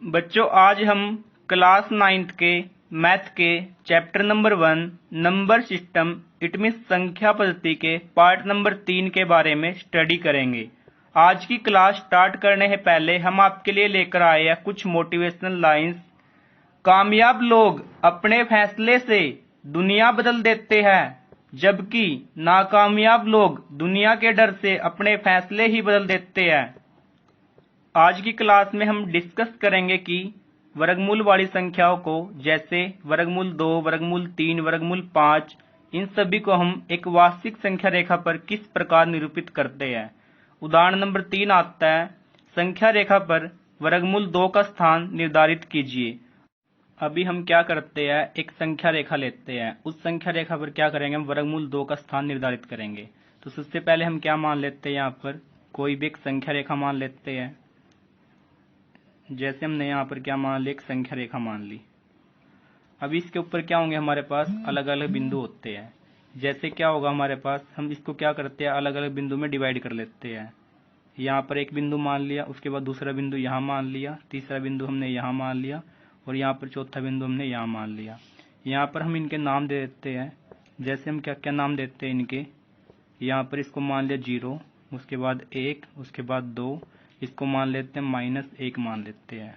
बच्चों, आज हम क्लास 9th के मैथ के chapter number 1 number system it means संख्या पद्धति के पार्ट नंबर 3 के बारे में स्टडी करेंगे। आज की क्लास स्टार्ट करने से पहले हम आपके लिए लेकर आए हैं कुछ मोटिवेशनल लाइंस। कामयाब लोग अपने फैसले से दुनिया बदल देते हैं, जबकि नाकामयाब लोग दुनिया के डर से अपने फैसले ही बदल देते हैं। आज की क्लास में हम डिस्कस करेंगे कि वर्गमूल वाली संख्याओं को, जैसे वर्गमूल 2, वर्गमूल 3, वर्गमूल 5, इन सभी को हम एक वास्तविक संख्या रेखा पर किस प्रकार निरूपित करते हैं। उदाहरण नंबर 3 आता है, संख्या रेखा पर वर्गमूल 2 का स्थान निर्धारित कीजिए। अभी हम क्या करते हैं, एक संख्या रेखा लेते हैं, उस संख्या रेखा पर क्या करेंगे, हम वर्गमूल 2 का स्थान निर्धारित करेंगे। तो सबसे पहले हम क्या मान लेते हैं, यहाँ पर कोई भी एक संख्या रेखा मान लेते हैं। जैसे हमने यहाँ पर क्या मान ली, एक संख्या रेखा मान ली। अभी इसके ऊपर क्या होंगे, हमारे पास अलग अलग बिंदु होते हैं। जैसे क्या होगा हमारे पास, हम इसको क्या करते हैं, अलग अलग बिंदु में डिवाइड कर लेते हैं। यहाँ पर एक बिंदु मान लिया, उसके बाद दूसरा बिंदु यहाँ मान लिया, तीसरा बिंदु हमने यहाँ मान लिया, और यहाँ पर चौथा बिंदु हमने यहाँ मान लिया। यहाँ पर हम इनके नाम दे देते हैं। जैसे हम क्या क्या नाम देते हैं इनके, यहाँ पर इसको मान लिया 0, उसके बाद 1, उसके बाद 2, इसको मान लेते हैं -1 मान लेते हैं।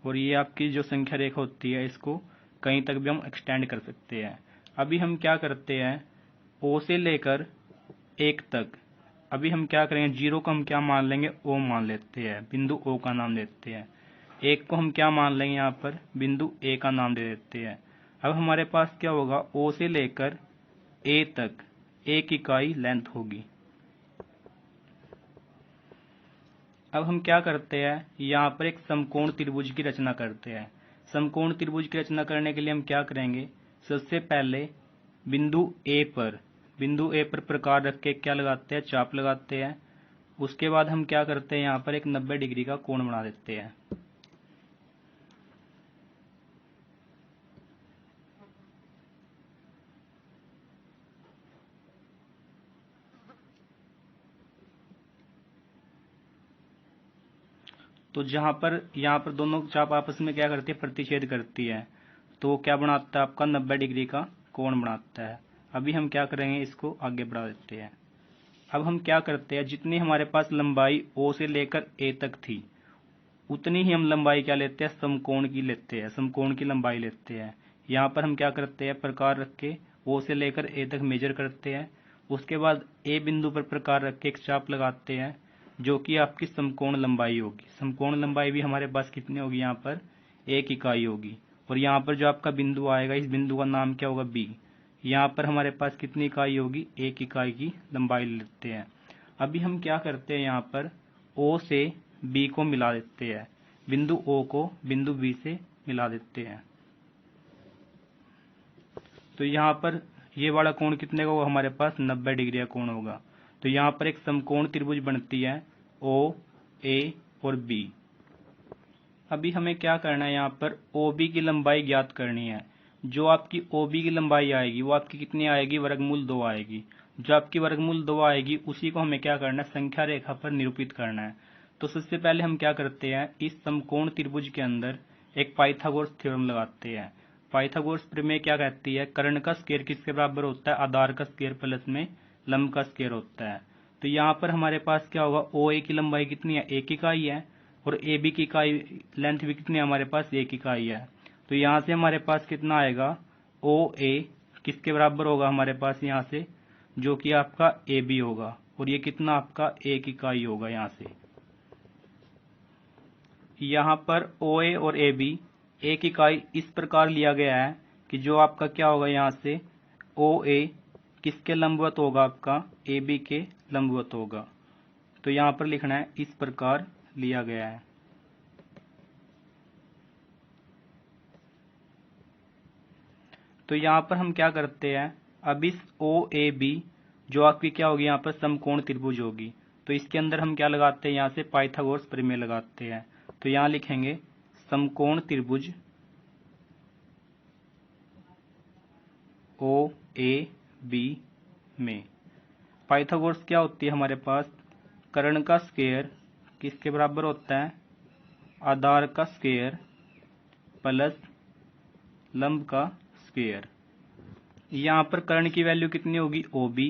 और ये आपकी जो संख्या रेखा होती है, इसको कहीं तक भी हम एक्सटेंड कर सकते हैं। अभी हम क्या करते हैं, O से लेकर 1 तक, अभी हम क्या करेंगे, 0 को हम क्या मान लेंगे, O मान लेते हैं, बिंदु O का नाम देते हैं। 1 को हम क्या मान लेंगे, यहाँ पर बिंदु A का नाम दे देते हैं। अब हमारे पास क्या होगा, O से लेकर A तक 1 इकाई लेंथ होगी। अब हम क्या करते हैं, यहाँ पर एक समकोण त्रिभुज की रचना करते हैं। समकोण त्रिभुज की रचना करने के लिए हम क्या करेंगे, सबसे पहले बिंदु ए पर प्रकार रख के क्या लगाते हैं, चाप लगाते हैं। उसके बाद हम क्या करते हैं, यहाँ पर एक 90 डिग्री का कोण बना देते हैं। तो जहां पर यहाँ पर दोनों चाप आपस में क्या करती है, प्रतिच्छेद करती है, तो वो क्या बनाता है, आपका 90 डिग्री का कोण बनाता है। अभी हम क्या करेंगे, इसको आगे बढ़ा देते हैं। अब हम क्या करते हैं, जितनी हमारे पास लंबाई O से लेकर A तक थी, उतनी ही हम लंबाई क्या लेते हैं, समकोण की लेते हैं, समकोण की लंबाई लेते हैं। यहाँ पर हम क्या करते हैं, प्रकार रख के O से लेकर A तक मेजर करते हैं। उसके बाद A बिंदु पर प्रकार रख के एक चाप लगाते हैं, जो कि आपकी समकोण लंबाई होगी। समकोण लंबाई भी हमारे पास कितनी होगी, यहाँ पर 1 इकाई होगी। और यहाँ पर जो आपका बिंदु आएगा, इस बिंदु का नाम क्या होगा, B। यहाँ पर हमारे पास कितनी इकाई होगी, 1 इकाई की लंबाई लेते हैं। अभी हम क्या करते हैं, यहाँ पर O से B को मिला देते हैं, बिंदु O को बिंदु B से मिला देते हैं। तो यहाँ पर ये वाला कोण कितने का होगा, हमारे पास 90 डिग्री का कोण होगा। तो यहाँ पर एक समकोण त्रिभुज बनती है O, A और B। अभी हमें क्या करना है, यहाँ पर OB की लंबाई ज्ञात करनी है। जो आपकी OB की लंबाई आएगी, वो आपकी कितनी आएगी, वर्गमूल 2 आएगी। जो आपकी वर्गमूल 2 आएगी, उसी को हमें क्या करना है, संख्या रेखा पर निरूपित करना है। तो सबसे पहले हम क्या करते हैं, इस समकोण त्रिभुज के अंदर एक पाइथागोरस थ्योरम लगाते हैं। पाइथागोरस प्रमेय क्या कहती है, कर्ण का स्क्वायर किसके बराबर होता है, आधार का स्क्वायर प्लस में लंब का स्क्वायर होता है। तो यहाँ पर हमारे पास क्या होगा, OA की लंबाई कितनी है, 1 इकाई है, और AB की इकाई लेंथ भी कितनी है, हमारे पास 1 इकाई है। तो यहाँ से हमारे पास कितना आएगा, OA किसके बराबर होगा, हमारे पास यहाँ से जो कि आपका AB होगा, और ये कितना आपका 1 इकाई होगा। यहाँ से यहाँ पर OA और AB 1 इकाई इस प्रकार लिया गया है कि जो आपका क्या होगा, यहाँ से OA किसके लंबवत होगा, आपका AB के लंबवत होगा। तो यहाँ पर लिखना है, इस प्रकार लिया गया है। तो यहाँ पर हम क्या करते हैं, अब इस OAB जो आपकी क्या होगी, यहाँ पर समकोण त्रिभुज होगी। तो इसके अंदर हम क्या लगाते हैं, यहाँ से पाइथागोरस प्रमेय लगाते हैं। तो यहाँ लिखेंगे समकोण त्रिभुज OAB में पाइथागोरस क्या होती है, हमारे पास कर्ण का स्क्वायर किसके बराबर होता है, आधार का स्क्वायर प्लस लंब का स्क्वायर। यहाँ पर कर्ण की वैल्यू कितनी होगी OB,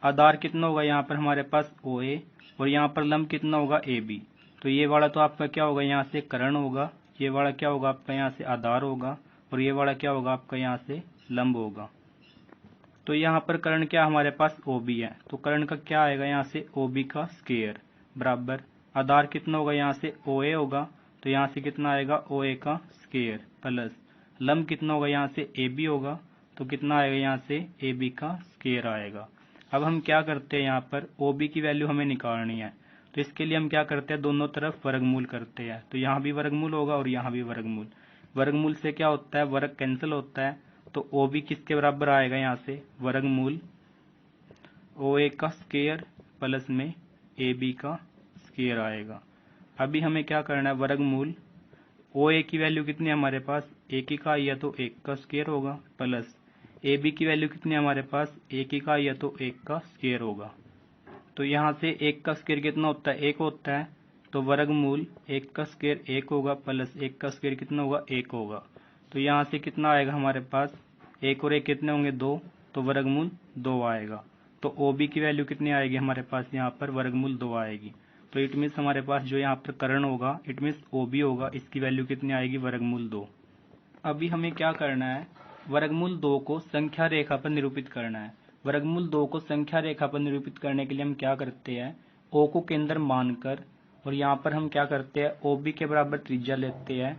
आधार कितना होगा यहाँ पर हमारे पास OA, और यहाँ पर लंब कितना होगा AB। तो ये वाला तो आपका क्या होगा यहाँ से कर्ण होगा, ये वाला क्या होगा आपका यहाँ से आधार होगा, और ये वाला क्या होगा आपका यहाँ से लंब होगा। तो यहाँ पर कर्ण क्या हमारे पास OB है, तो कर्ण का क्या आएगा यहाँ से OB का स्क्वायर बराबर आधार कितना होगा यहाँ से OA होगा, तो यहाँ से कितना आएगा OA का स्क्वायर प्लस लंब कितना होगा यहाँ से AB होगा, तो कितना आएगा यहाँ से AB का स्क्वायर आएगा। अब हम क्या करते हैं यहाँ पर OB की वैल्यू हमें निकालनी है, तो इसके लिए हम क्या करते हैं दोनों तरफ वर्गमूल करते हैं। तो यहाँ भी वर्गमूल होगा और यहाँ भी वर्गमूल। वर्गमूल से क्या होता है वर्ग कैंसिल होता है, तो OB किसके बराबर आएगा यहाँ से वर्गमूल OA का स्क्वायर प्लस में AB का स्क्वायर आएगा। अभी हमें क्या करना है वर्गमूल OA की वैल्यू कितनी है हमारे पास 1 इकाई है तो 1 का स्क्वायर होगा प्लस AB की वैल्यू कितनी है हमारे पास 1 इकाई है तो 1 का स्क्वायर होगा। तो यहाँ से 1 का स्क्वायर कितना होता है 1 होता है, तो वर्गमूल 1 का स्क्वायर 1 होगा प्लस 1 का स्क्वायर कितना होगा 1 होगा। तो यहाँ से कितना आएगा हमारे पास 1 और 1 कितने होंगे 2, तो वर्गमूल 2 आएगा। तो OB की वैल्यू कितनी आएगी हमारे पास यहाँ पर वर्गमूल 2 आएगी। तो इट मीन्स हमारे पास जो यहाँ पर कर्ण होगा इट मीन्स OB होगा, इसकी वैल्यू कितनी आएगी वर्गमूल 2। अभी हमें क्या करना है वर्गमूल 2 को संख्या रेखा पर निरूपित करना है। वर्गमूल 2 को संख्या रेखा पर निरूपित करने के लिए हम क्या करते हैं O को केंद्र मानकर, और यहाँ पर हम क्या करते हैं OB के बराबर त्रिज्या लेते हैं।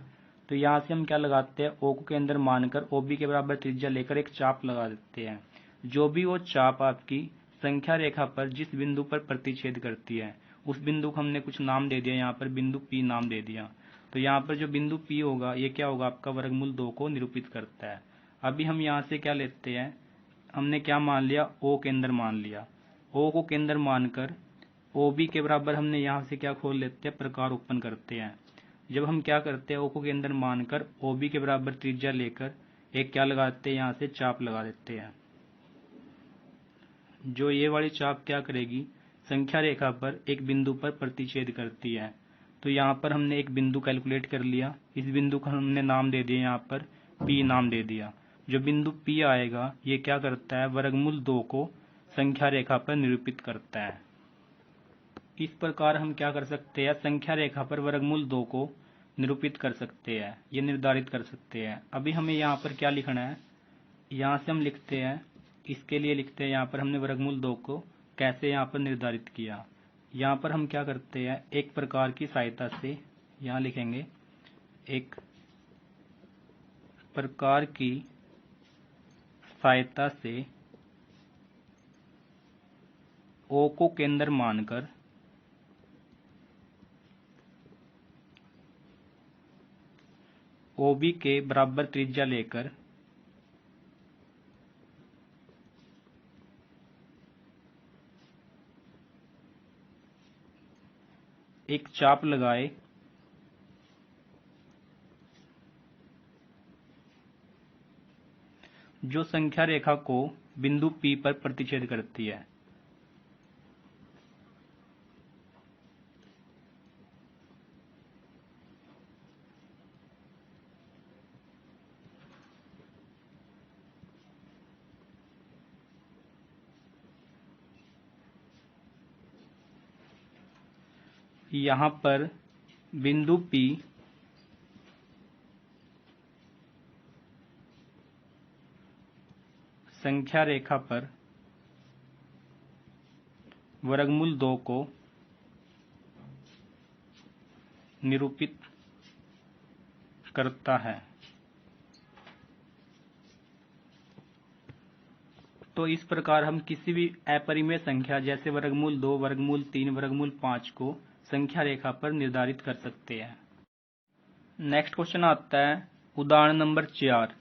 तो यहाँ से हम क्या लगाते हैं O को केंद्र मानकर OB के बराबर त्रिज्या लेकर एक चाप लगा देते हैं। जो भी वो चाप आपकी संख्या रेखा पर जिस बिंदु पर प्रतिच्छेद करती है उस बिंदु को हमने कुछ नाम दे दिया, यहाँ पर बिंदु P नाम दे दिया। तो यहाँ पर जो बिंदु P होगा ये क्या होगा आपका वर्गमूल 2 को निरूपित करता है। अभी हम यहाँ से क्या लेते हैं हमने क्या मान लिया O केंद्र मान लिया। O को केंद्र मानकर OB के बराबर हमने यहाँ से क्या खोल लेते हैं प्रकार उत्पन्न करते हैं। जब हम क्या करते हैं O को केंद्र मानकर OB के बराबर त्रिज्या लेकर एक क्या लगाते हैं यहाँ से चाप लगा देते हैं। जो ये वाली चाप क्या करेगी संख्या रेखा पर एक बिंदु पर प्रतिच्छेद करती है। तो यहाँ पर हमने एक बिंदु कैलकुलेट कर लिया, इस बिंदु का हमने नाम दे दिया यहाँ पर P नाम दे दिया। जो बिंदु P आएगा ये क्या करता है वर्गमूल 2 को संख्या रेखा पर निरूपित करता है। इस प्रकार हम क्या कर सकते हैं संख्या रेखा पर वर्गमूल 2 को निरूपित कर सकते हैं, ये निर्धारित कर सकते हैं। अभी हमें यहाँ पर क्या लिखना है यहाँ से हम लिखते हैं इसके लिए लिखते हैं यहाँ पर हमने वर्गमूल 2 को कैसे यहाँ पर निर्धारित किया। यहाँ पर हम क्या करते हैं एक प्रकार की सहायता से यहाँ लिखेंगे एक प्रकार की सहायता से O को केंद्र मानकर OB के बराबर त्रिज्या लेकर एक चाप लगाए जो संख्या रेखा को बिंदु P पर प्रतिच्छेद करती है। यहाँ पर बिंदु P संख्या रेखा पर वर्गमूल 2 को निरूपित करता है। तो इस प्रकार हम किसी भी अपरिमेय संख्या जैसे वर्गमूल 2, वर्गमूल 3, वर्गमूल 5 को संख्या रेखा पर निर्धारित कर सकते हैं। नेक्स्ट क्वेश्चन आता है उदाहरण नंबर 4,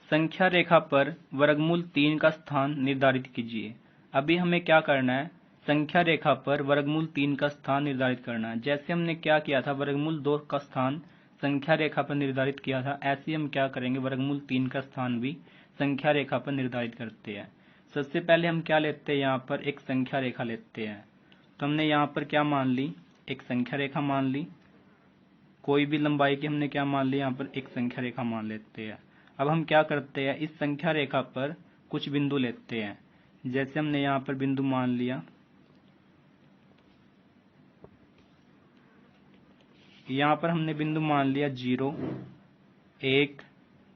संख्या रेखा पर वर्गमूल 3 का स्थान निर्धारित कीजिए। अभी हमें क्या करना है संख्या रेखा पर वर्गमूल 3 का स्थान निर्धारित करना है। जैसे हमने क्या किया था वर्गमूल 2 का स्थान संख्या रेखा पर निर्धारित किया था, ऐसे हम क्या करेंगे वर्गमूल 3 का स्थान भी संख्या रेखा पर निर्धारित करते हैं। सबसे पहले हम क्या लेते हैं यहाँ पर एक संख्या रेखा लेते हैं। तो हमने यहाँ पर क्या मान ली एक संख्या रेखा मान ली, कोई भी लंबाई की हमने क्या मान लिया, यहाँ पर एक संख्या रेखा मान लेते हैं। अब हम क्या करते हैं, इस संख्या रेखा पर कुछ बिंदु लेते हैं। जैसे हमने यहाँ पर बिंदु मान लिया, यहाँ पर हमने बिंदु मान लिया 0, 1,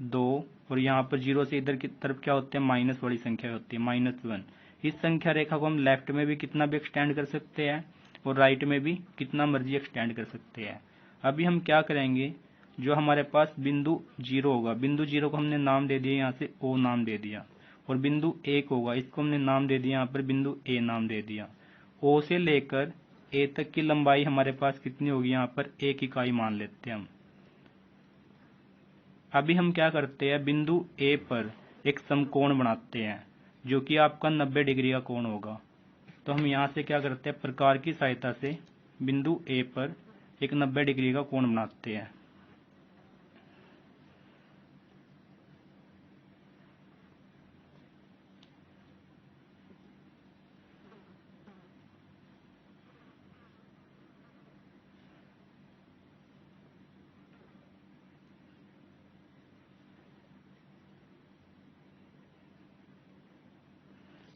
2 और यहाँ पर 0 से इधर की तरफ क्या होते हैं, माइनस वाली संख्या होती है, -1। इस संख्या रेखा को हम लेफ्ट में भी कितना भी एक्सटेंड कर सकते हैं और राइट में भी कितना मर्जी एक्सटेंड कर सकते हैं। अभी हम क्या करेंगे, जो हमारे पास बिंदु 0 होगा, बिंदु 0 को हमने नाम दे दिया, यहाँ से O नाम दे दिया। और बिंदु 1 होगा, इसको हमने नाम दे दिया, यहाँ पर बिंदु A नाम दे दिया। O से लेकर A तक की लंबाई हमारे पास कितनी होगी, यहाँ पर 1 इकाई मान लेते हैं हम। अभी हम क्या करते हैं, बिंदु A पर एक समकोण बनाते हैं जो कि आपका 90 डिग्री का कोण होगा। तो हम यहाँ से क्या करते हैं, प्रकार की सहायता से बिंदु A पर एक 90 डिग्री का कोण बनाते हैं।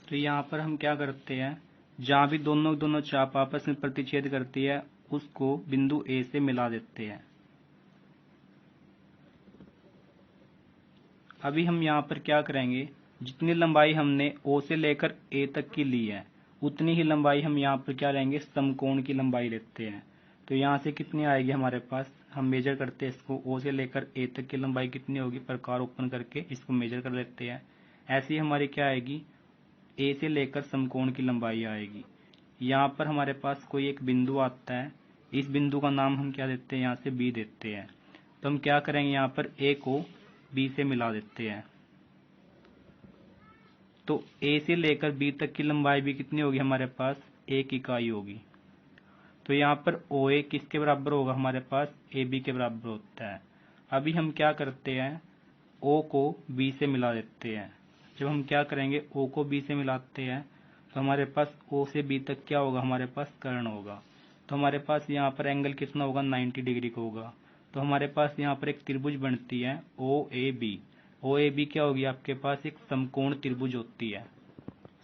तो यहाँ पर हम क्या करते हैं, जहाँ भी दोनों चाप आपस में प्रतिच्छेद करती है उसको बिंदु A से मिला देते हैं। अभी हम यहाँ पर क्या करेंगे, जितनी लंबाई हमने O से लेकर A तक की ली है उतनी ही लंबाई हम यहाँ पर क्या लेंगे, समकोण की लंबाई लेते हैं। तो यहाँ से कितनी आएगी हमारे पास, हम मेजर करते हैं इसको, O से लेकर A तक की लंबाई कितनी होगी, प्रकार ओपन करके इसको मेजर कर लेते हैं। ऐसी हमारी क्या आएगी, A से लेकर समकोण की लंबाई आएगी। यहाँ पर हमारे पास कोई एक बिंदु आता है, इस बिंदु का नाम हम क्या देते हैं, यहाँ से B देते हैं। तो हम क्या करेंगे, यहाँ पर A को B से मिला देते हैं। तो A से लेकर B तक की लंबाई भी कितनी होगी हमारे पास, 1 इकाई होगी। तो यहाँ पर OA किसके बराबर होगा, हमारे पास AB के बराबर होता है। अभी हम क्या करते हैं, O को B से मिला देते हैं। जब हम क्या करेंगे, O को B से मिलाते हैं तो हमारे पास O से B तक क्या होगा, हमारे पास कर्ण होगा। तो हमारे पास यहाँ पर एंगल कितना होगा, 90 डिग्री का होगा। तो हमारे पास यहाँ पर एक त्रिभुज बनती है OAB। OAB क्या होगी, आपके पास एक समकोण त्रिभुज होती है।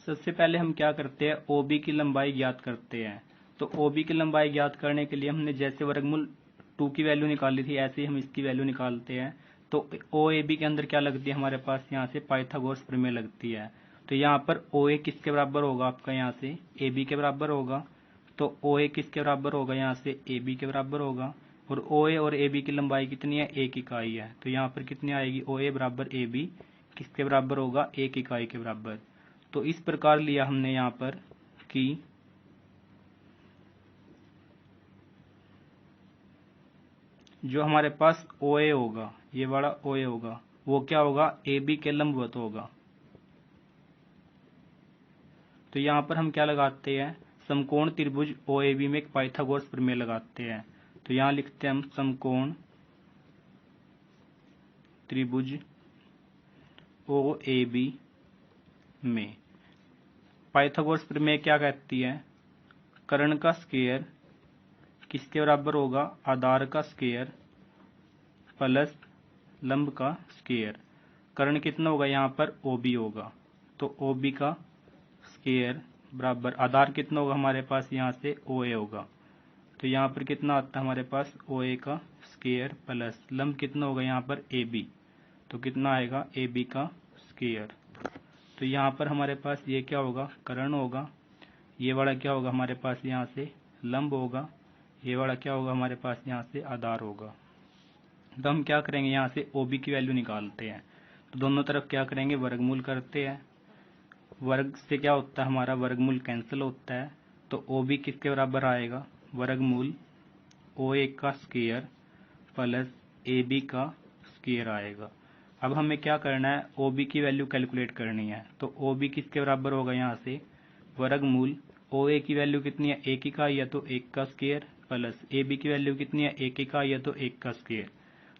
सबसे पहले हम क्या करते हैं, OB की लंबाई ज्ञात करते हैं। तो OB की लंबाई ज्ञात करने के लिए हमने जैसे वर्गमूल 2 की वैल्यू निकाली थी, ऐसे ही हम इसकी वैल्यू निकालते हैं। तो OAB के अंदर क्या लगती है हमारे पास, यहाँ से पाइथागोरस प्रमेय लगती है। तो यहाँ पर OA किसके बराबर होगा, आपका यहाँ से AB के बराबर होगा। तो OA किसके बराबर होगा, यहाँ से AB के बराबर होगा। और OA और AB की लंबाई कितनी है, 1 इकाई है। तो यहाँ पर कितनी आएगी, OA बराबर AB किसके बराबर होगा, 1 इकाई के बराबर। तो इस प्रकार लिया हमने यहाँ पर कि जो हमारे पास OA होगा, ये वाला OA होगा, वो क्या होगा, AB के लंबवत होगा। तो यहाँ पर हम क्या लगाते हैं, समकोण त्रिभुज OAB में एक पाइथागोरस प्रमेय लगाते हैं। तो यहाँ लिखते हैं हम समकोण त्रिभुज OAB में पाइथागोरस प्रमेय क्या कहती है, कर्ण का स्क्वायर किसके बराबर होगा, आधार का स्क्वायर प्लस लंब का स्क्वायर। कर्ण कितना होगा, यहाँ पर OB होगा। तो OB का स्क्वायर बराबर आधार कितना होगा हमारे पास, यहाँ से OA होगा। तो यहाँ पर कितना आता है हमारे पास, OA का स्क्वायर प्लस लंब कितना होगा यहाँ पर AB। तो कितना आएगा, AB का स्क्वायर। तो यहाँ पर हमारे पास ये क्या होगा, कर्ण होगा। ये वाला क्या होगा हमारे पास, यहाँ से लंब होगा। ये वाला क्या होगा हमारे पास, यहाँ से आधार होगा। तो हम क्या करेंगे, यहाँ से OB की वैल्यू निकालते हैं। तो दोनों तरफ क्या करेंगे, वर्गमूल करते हैं। वर्ग से क्या होता है, हमारा वर्गमूल कैंसिल होता है। तो OB किसके बराबर आएगा, वर्गमूल OA का स्क्वायर प्लस AB का स्क्वायर आएगा। अब हमें क्या करना है, OB की वैल्यू कैलकुलेट करनी है। तो OB किसके बराबर होगा, यहाँ से वर्गमूल OA की वैल्यू कितनी है, 1 इकाई है, तो 1 का स्क्वायर प्लस AB की वैल्यू कितनी है, 1 इकाई है, तो 1 का स्क्वायर।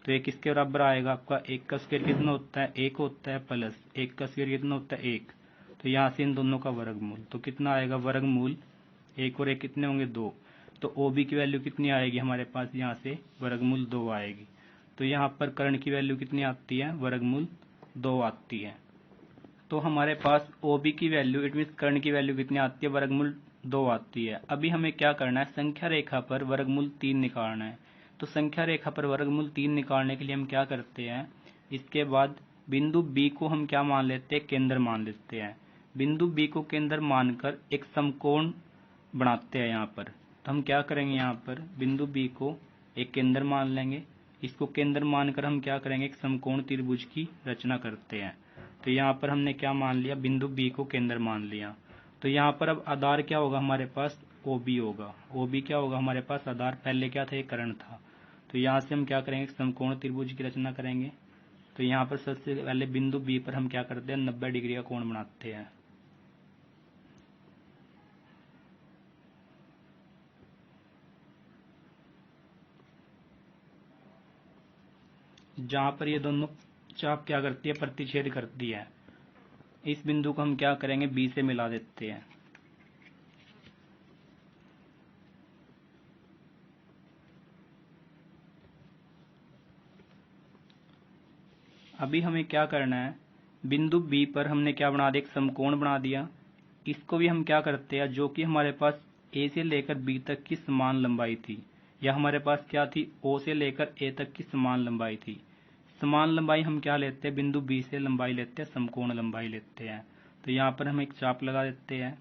तो ये किसके बराबर आएगा, आपका 1 का स्क्वायर कितना होता है, 1 होता है, प्लस 1 का स्क्वायर कितना होता है, 1। तो यहाँ से इन दोनों का वर्गमूल, तो कितना आएगा, वर्गमूल 1 और 1 कितने होंगे, 2। तो ओ बी की वैल्यू कितनी आएगी हमारे पास यहाँ से वर्गमूल 2 आएगी। तो यहाँ पर कर्ण की वैल्यू कितनी आती है, वर्गमूल 2 आती है। तो हमारे पास ओ बी की वैल्यू इट मीन कर्ण की वैल्यू कितनी आती है, वर्गमूल 2 आती है। अभी हमें क्या करना है, संख्या रेखा पर वर्गमूल 3 निकालना है। तो संख्या रेखा पर वर्गमूल 3 निकालने के लिए हम क्या करते हैं, इसके बाद बिंदु बी को हम क्या मान लेते हैं, केंद्र मान लेते हैं। बिंदु बी को केंद्र मानकर एक समकोण बनाते हैं यहाँ पर। तो हम क्या करेंगे, यहाँ पर बिंदु बी को एक केंद्र मान लेंगे। इसको केंद्र मानकर हम क्या करेंगे, एक समकोण त्रिभुज की रचना करते हैं। तो यहाँ पर हमने क्या मान लिया, बिंदु बी को केंद्र मान लिया। तो यहाँ पर अब आधार क्या होगा हमारे पास, ओ बी होगा। ओ बी क्या होगा हमारे पास आधार, पहले क्या था, एक कर्ण था। तो यहाँ से हम क्या करेंगे, समकोण त्रिभुज की रचना करेंगे। तो यहाँ पर सबसे पहले बिंदु बी पर हम क्या करते हैं, 90 डिग्री का कोण बनाते हैं। जहां पर ये दोनों चाप क्या करती है, प्रतिच्छेद करती है। इस बिंदु को हम क्या करेंगे, बी से मिला देते हैं। अभी हमें क्या करना है, बिंदु बी पर हमने क्या बना दिया, एक समकोण बना दिया। इसको भी हम क्या करते हैं, जो कि हमारे पास ए से लेकर बी तक की समान लंबाई थी, या हमारे पास क्या थी, ओ से लेकर ए तक की समान लंबाई थी। समान लंबाई हम क्या लेते हैं, बिंदु बी से लंबाई लेते हैं, समकोण लंबाई लेते हैं। तो यहाँ पर हम एक चाप लगा देते हैं,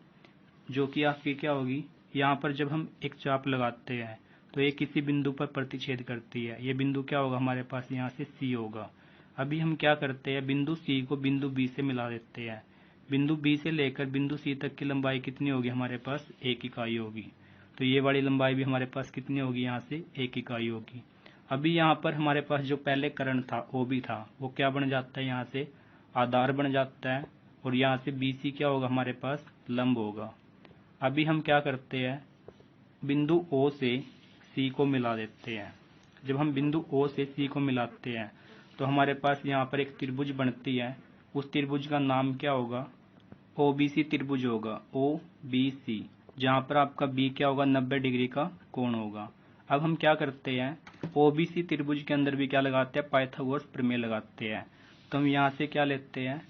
जो कि आपकी क्या होगी, यहाँ पर जब हम एक चाप लगाते हैं तो ये किसी बिंदु पर प्रतिच्छेद करती है। ये बिंदु क्या होगा हमारे पास, यहाँ से सी होगा। अभी हम क्या करते हैं, बिंदु सी को बिंदु बी से मिला देते हैं। बिंदु बी से लेकर बिंदु सी तक की लंबाई कितनी होगी हमारे पास, 1 इकाई होगी। तो ये वाली लंबाई भी हमारे पास कितनी होगी, यहाँ से 1 इकाई होगी। अभी यहाँ पर हमारे पास जो पहले कर्ण था, ओ बी था, वो क्या बन जाता है, यहाँ से आधार बन जाता है। और यहाँ से बी सी क्या होगा हमारे पास, लंब होगा। अभी हम क्या करते हैं, बिंदु ओ से सी को मिला देते हैं। जब हम बिंदु ओ से सी को मिलाते हैं तो हमारे पास यहाँ पर एक त्रिभुज बनती है। उस त्रिभुज का नाम क्या होगा, ओ बी सी त्रिभुज होगा, ओ बी सी, जहाँ पर आपका बी क्या होगा, 90 डिग्री का कोण होगा। अब हम क्या करते हैं, ओ बी सी त्रिभुज के अंदर भी क्या लगाते हैं, पाइथागोरस प्रमेय लगाते हैं। तो हम यहाँ से क्या लेते हैं,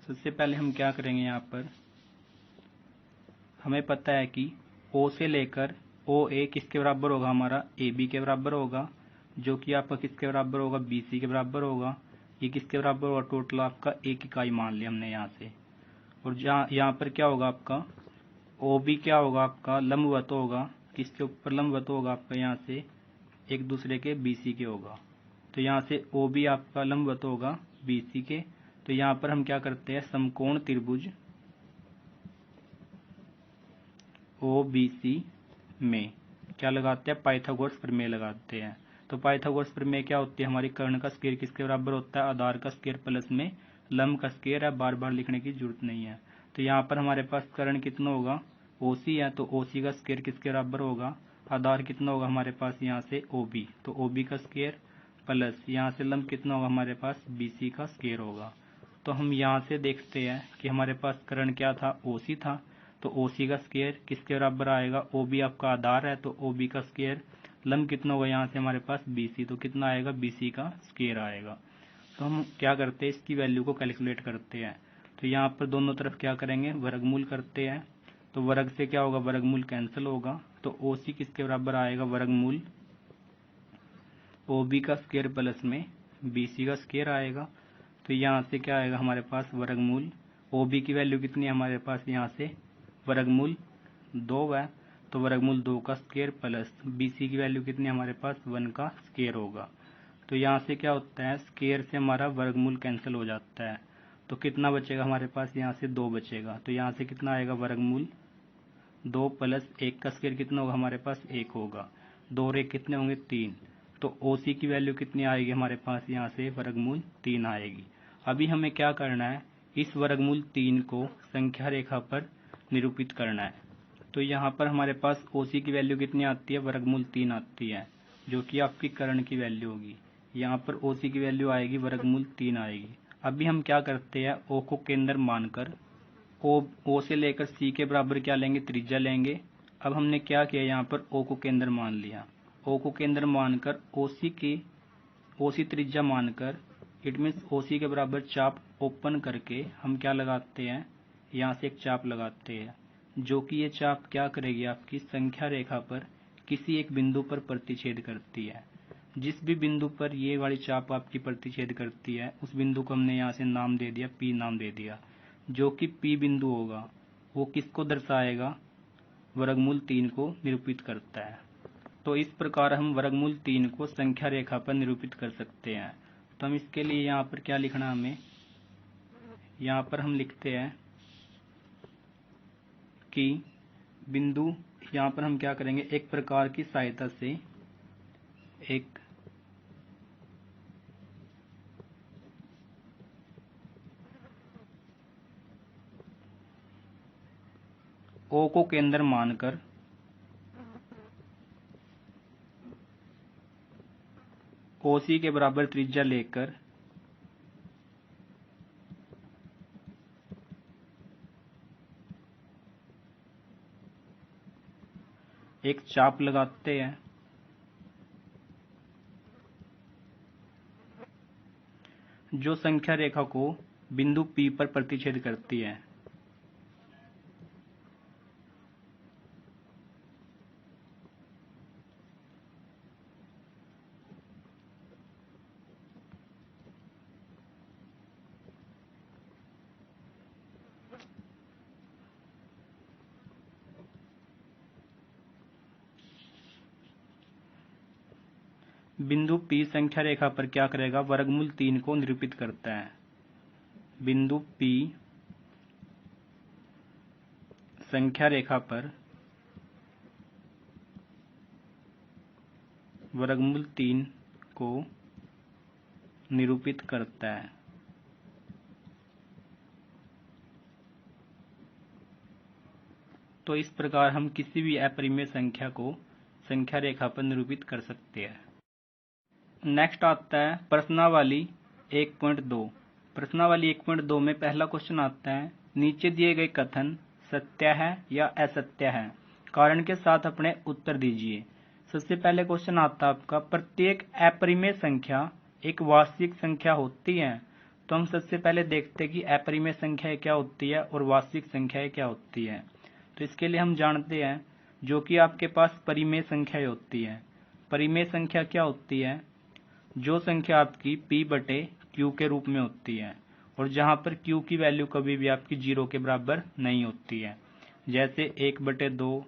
सबसे पहले हम क्या करेंगे, यहाँ पर हमें पता है कि ओ से लेकर ओ ए किसके बराबर होगा हमारा, ए बी के बराबर होगा, जो कि आपका किसके बराबर होगा, बी सी के बराबर होगा। ये किसके बराबर होगा, टोटल आपका 1 इकाई मान लिया हमने यहाँ से। और जहाँ यहाँ पर क्या होगा आपका, ओ बी क्या होगा आपका, लंबवत होगा। किसके ऊपर लंबवत होगा आपका, यहाँ से एक दूसरे के बी सी के होगा। तो यहाँ से ओ बी आपका लंबवत होगा बी सी के। तो यहाँ पर हम क्या करते हैं, समकोण त्रिभुज ओ बी सी में क्या लगाते हैं, पाइथागोरस प्रमेय लगाते हैं। तो पाइथागोरस प्रमेय क्या होती है, हमारी कर्ण का स्क्वायर किसके बराबर होता है, आधार का स्क्वायर प्लस में लंब का स्क्वायर है। बार बार लिखने की जरूरत नहीं है। तो यहाँ पर हमारे पास कर्ण कितना होगा, ओसी है, तो ओसी का स्क्वायर किसके बराबर होगा, आधार कितना होगा हमारे पास यहाँ से ओबी, तो ओबी का स्क्वायर प्लस यहाँ से लंब कितना होगा हमारे पास, बीसी का स्क्वायर होगा। तो हम यहाँ से देखते हैं कि हमारे पास कर्ण क्या था, ओसी था। तो ओसी का स्क्वायर किसके बराबर आएगा, ओबी आपका आधार है, तो ओबी का स्क्वायर, लंब कितना होगा यहाँ से हमारे पास बीसी, तो कितना आएगा, बीसी का स्क्वायर आएगा। तो हम क्या करते हैं, इसकी वैल्यू को कैलकुलेट करते हैं। तो यहाँ पर दोनों तरफ क्या करेंगे, वर्गमूल करते हैं। तो वर्ग से क्या होगा, वर्गमूल कैंसिल होगा। तो ओसी किसके बराबर आएगा, वर्गमूल ओबी का स्क्वायर प्लस में बीसी का स्क्वायर आएगा। तो यहाँ से क्या आएगा हमारे पास, वर्गमूल ओबी की वैल्यू कितनी है हमारे पास, यहाँ से वर्गमूल 2 है, तो वर्गमूल 2 का स्क्वायर प्लस बीसी की वैल्यू कितनी है हमारे पास, 1 का स्क्वायर होगा। तो यहाँ से क्या होता है, स्क्वायर से हमारा वर्गमूल कैंसिल हो जाता है। तो कितना बचेगा हमारे पास, यहाँ से 2 बचेगा। तो यहाँ से कितना आएगा, वर्गमूल 2 प्लस 1 का स्क्वायर कितना होगा हमारे पास, 1 होगा। 2 और 1 कितने होंगे, 3। तो ओसी की वैल्यू कितनी आएगी हमारे पास, यहाँ से वर्गमूल 3 आएगी। अभी हमें क्या करना है, इस वर्गमूल 3 को संख्या रेखा पर निरूपित करना है। तो यहाँ पर हमारे पास ओसी की वैल्यू कितनी आती है, वर्गमूल 3 आती है, जो कि आपकी कर्ण की वैल्यू होगी। यहाँ पर ओसी की वैल्यू आएगी, वर्गमूल 3 आएगी। अभी हम क्या करते हैं, ओ को केंद्र मानकर ओ से लेकर सी के बराबर क्या लेंगे, त्रिज्या लेंगे। अब हमने क्या किया, यहाँ पर ओ को केंद्र मान लिया। ओ को केंद्र मानकर ओसी त्रिज्या मानकर इट मीन्स ओसी के बराबर चाप ओपन करके हम क्या लगाते हैं, यहाँ से एक चाप लगाते हैं, जो कि ये चाप क्या करेगी, आपकी संख्या रेखा पर किसी एक बिंदु पर प्रतिच्छेद करती है। जिस भी बिंदु पर ये वाली चाप आपकी प्रतिच्छेद करती है, उस बिंदु को हमने यहाँ से नाम दे दिया, पी नाम दे दिया। जो कि पी बिंदु होगा वो किसको दर्शाएगा, वर्गमूल 3 को निरूपित करता है। तो इस प्रकार हम वर्गमूल 3 को संख्या रेखा पर निरूपित कर सकते हैं। तो हम इसके लिए यहाँ पर क्या लिखना, हमें यहाँ पर हम लिखते हैं कि बिंदु, यहाँ पर हम क्या करेंगे, एक प्रकार की सहायता से एक ओ को केंद्र मानकर ओसी के बराबर त्रिज्या लेकर एक चाप लगाते हैं, जो संख्या रेखा को बिंदु P पर प्रतिच्छेद करती है। बिंदु P संख्या रेखा पर क्या करेगा, वर्गमूल 3 को निरूपित करता है। बिंदु P संख्या रेखा पर वर्गमूल 3 को निरूपित करता है। तो इस प्रकार हम किसी भी अपरिमेय संख्या को संख्या रेखा पर निरूपित कर सकते हैं। नेक्स्ट आता है प्रश्नावली 1.2। प्रश्नावली 1.2 में पहला क्वेश्चन आता है, नीचे दिए गए कथन सत्य है या असत्य है, कारण के साथ अपने उत्तर दीजिए। सबसे पहले क्वेश्चन आता है आपका, प्रत्येक अपरिमेय संख्या एक वास्तविक संख्या होती है। तो हम सबसे पहले देखते हैं कि अपरिमेय संख्या क्या होती है और वास्तविक संख्या क्या होती है। तो इसके लिए हम जानते हैं, जो कि आपके पास परिमेय संख्या होती है। परिमेय संख्या क्या होती है, जो संख्या आपकी P/Q के रूप में होती है और जहां पर Q की वैल्यू कभी भी आपकी 0 के बराबर नहीं होती है। जैसे 1/2,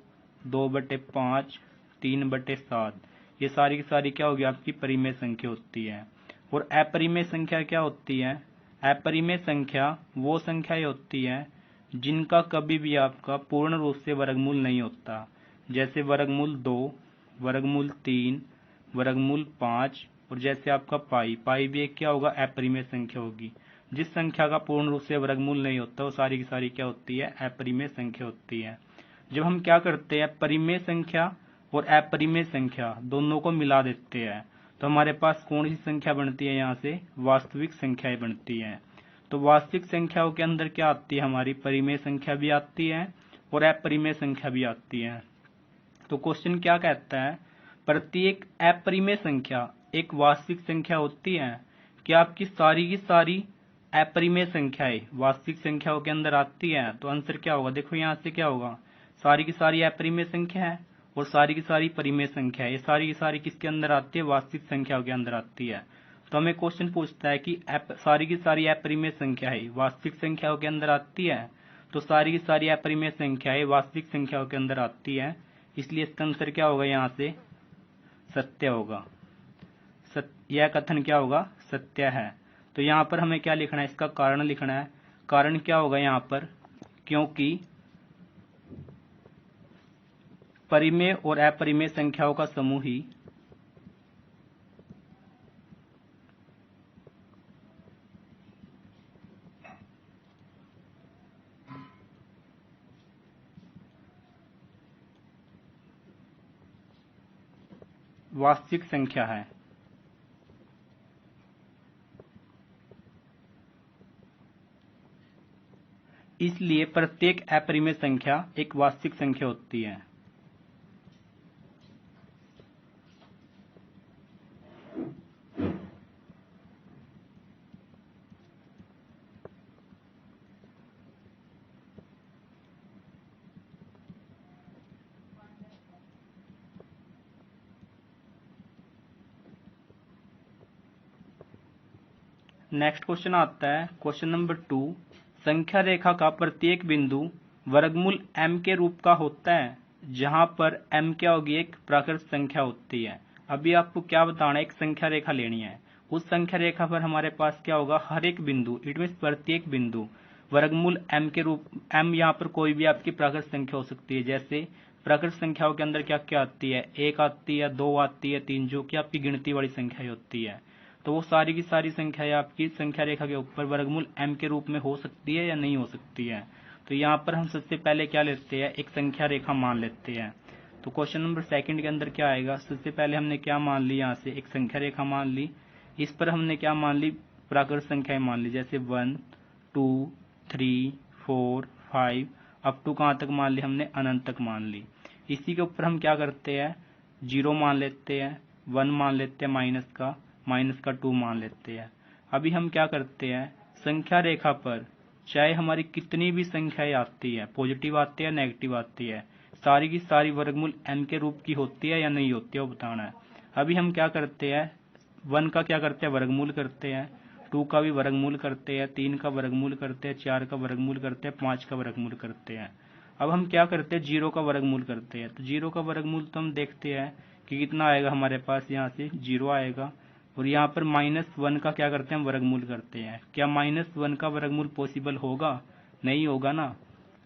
2/5, 3/7, ये सारी की सारी क्या होगी, आपकी परिमेय संख्या होती है। और अपरिमेय संख्या क्या होती है, अपरिमेय संख्या वो संख्याएं होती है जिनका कभी भी आपका पूर्ण रूप से वर्गमूल नहीं होता। जैसे वर्गमूल 2, वर्गमूल 3, वर्गमूल 5 और जैसे आपका पाई भी एक क्या होगा, अपरिमेय संख्या होगी। जिस संख्या का पूर्ण रूप से वर्गमूल नहीं होता वो सारी की सारी क्या होती है, अपरिमेय संख्या होती है। जब हम क्या करते हैं, परिमेय संख्या और अपरिमेय संख्या दोनों को मिला देते हैं, तो हमारे पास कौन सी संख्या बनती है, यहाँ से वास्तविक संख्याएं बनती हैं। तो वास्तविक संख्याओं के अंदर क्या आती है, हमारी परिमेय संख्या भी आती है और अपरिमेय संख्या भी आती है। तो क्वेश्चन क्या कहता है, प्रत्येक अपरिमेय संख्या एक वास्तविक संख्या होती है। क्या आपकी सारी की सारी अपरिमेय संख्याएं वास्तविक संख्याओं के अंदर आती है? तो आंसर क्या होगा, देखो यहाँ से क्या होगा, सारी की सारी अपरिमेय संख्या है और सारी की सारी परिमेय संख्या है। ये सारी की सारी किसके अंदर आती है, वास्तविक संख्याओं के अंदर आती है। तो हमें क्वेश्चन पूछता है कि सारी की सारी अपरिमेय संख्याएं वास्तविक संख्याओं के अंदर आती है। तो सारी की सारी अपरिमेय संख्याएं वास्तविक संख्याओं के अंदर आती है, इसलिए इसका आंसर क्या होगा, यहाँ से सत्य होगा। यह कथन क्या होगा, सत्य है। तो यहाँ पर हमें क्या लिखना है, इसका कारण लिखना है। कारण क्या होगा यहाँ पर, क्योंकि परिमेय और अपरिमेय संख्याओं का समूह ही वास्तविक संख्या है। इसलिए प्रत्येक अपरिमेय संख्या एक वास्तविक संख्या होती है। नेक्स्ट क्वेश्चन आता है क्वेश्चन नंबर 2। संख्या रेखा का प्रत्येक बिंदु वर्गमूल m के रूप का होता है, जहां पर m क्या होगी, एक प्राकृत संख्या होती है। अभी आपको क्या बताना है, एक संख्या रेखा लेनी है। उस संख्या रेखा पर हमारे पास क्या होगा, हर एक बिंदु, इट मीन प्रत्येक बिंदु वर्गमूल m के रूप, m यहाँ पर कोई भी आपकी प्राकृत संख्या हो सकती है। जैसे प्राकृत संख्याओं के अंदर क्या क्या आती है, 1 आती है, 2 आती है, 3, जो कि आपकी गिनती वाली संख्या होती है। तो वो सारी की सारी संख्याएं आपकी संख्या रेखा के ऊपर वर्गमूल m के रूप में हो सकती है या नहीं हो सकती है। तो यहाँ पर हम सबसे पहले क्या लेते हैं, एक संख्या रेखा मान लेते हैं। तो क्वेश्चन नंबर 2 के अंदर क्या आएगा, सबसे पहले हमने क्या मान ली, यहाँ से एक संख्या रेखा मान ली। इस पर हमने क्या मान ली, प्राकृत संख्याएं मान ली, जैसे 1, 2, 3, 4, 5 अप टू कहाँ तक मान ली हमने, अनंत तक मान ली। इसी के ऊपर हम क्या करते हैं, 0 मान लेते हैं, 1 मान लेते हैं, माइनस का 2 मान लेते हैं। अभी हम क्या करते हैं, संख्या रेखा पर चाहे हमारी कितनी भी संख्याएं आती है, पॉजिटिव आती है, नेगेटिव आती है, सारी की सारी वर्गमूल m के रूप की होती है या नहीं होती है, वो बताना है। अभी हम क्या करते हैं, 1 का क्या करते हैं, वर्गमूल करते हैं, 2 का भी वर्गमूल करते हैं, 3 का वर्गमूल करते हैं, 4 का वर्गमूल करते हैं, 5 का वर्गमूल करते हैं। अब हम क्या करते हैं, 0 का वर्गमूल करते हैं। तो 0 का वर्गमूल तो हम देखते हैं कि कितना आएगा, हमारे पास यहाँ से 0 आएगा। और यहाँ पर -1 का क्या करते हैं, हम वर्गमूल करते हैं। क्या -1 का वर्गमूल पॉसिबल होगा, नहीं होगा ना।